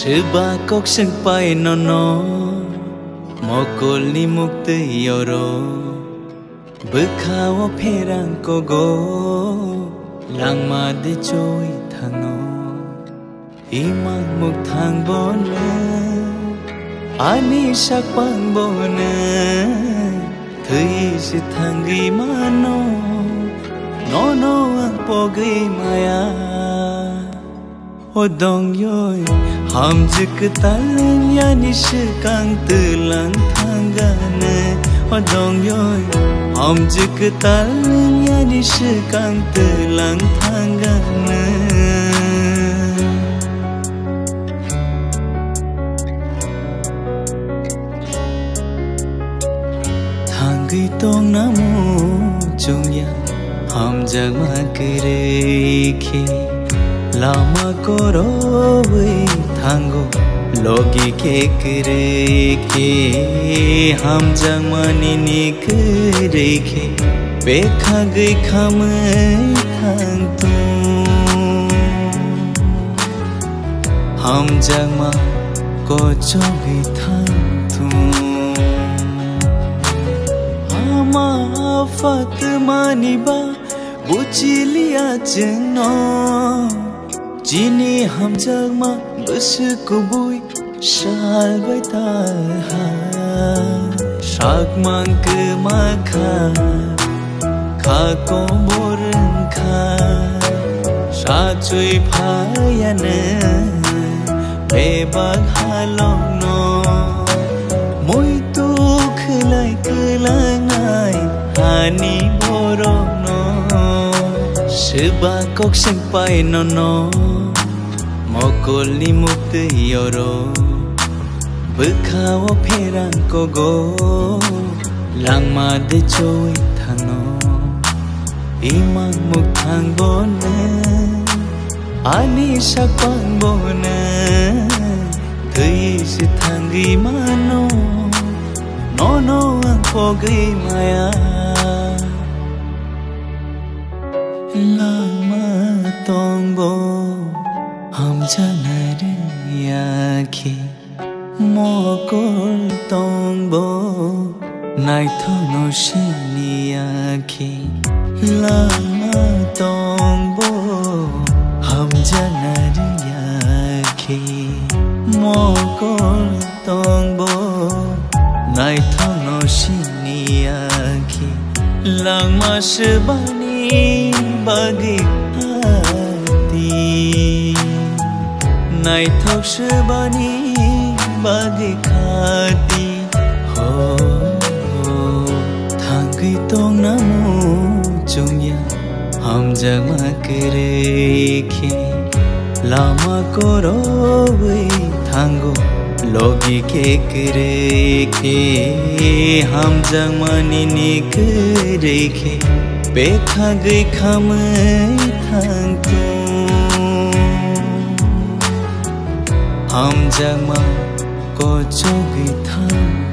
Shiba kok sing pai no no Mokol ni mukte yoro Bukhawa pherang ko go Langma de choi thano Imang muk thang bona Ani sak pang bona Thui si thangi mano No no ang pogi maya O dong yoi Ham jik talang ya nish kang tulang thangane O dong yoi Ham jik talang ya nish kang tulang thangane Thangi tong namu chung ya Ham jag ma kere ki Lama koro hui thango Logi ke kere ke Ham jang mani ni kere ke Bekha gui kham thang tu Ham jang ma ko chogi thang tu Hama afat mani ba Buchiliya chno Jini ham jag ma bus ko bui Shal bai ta Shak mang ke ma kha Kha ko moran kha Sha chui pha ya ne Pe bag halong no Moi tu khulai ngai Hani boro no Shiba kok sing pai no no Mokol ni mukte yoro Bukhawa pherang ko go Langma de choi thano Imang muk thang bona Ani sak pang bona Thui si thangi mano No no ang pogi maya Langma tongbo Ham janare yakhi Mokol tongbo Nai thono shini yakhi Langma tongbo Ham janare yakhi Mokol tongbo Nai thono shini yakhi Langma shibani bagi Nai thok shibani bagi khati Ho Thangi tong namu chung ya Ham jag ma kere ki Lama koro hui thango Logi ke kere ki Ham jag mani ni kere ki Bekha gui kham thang tu Ham jag ma ko chogi thang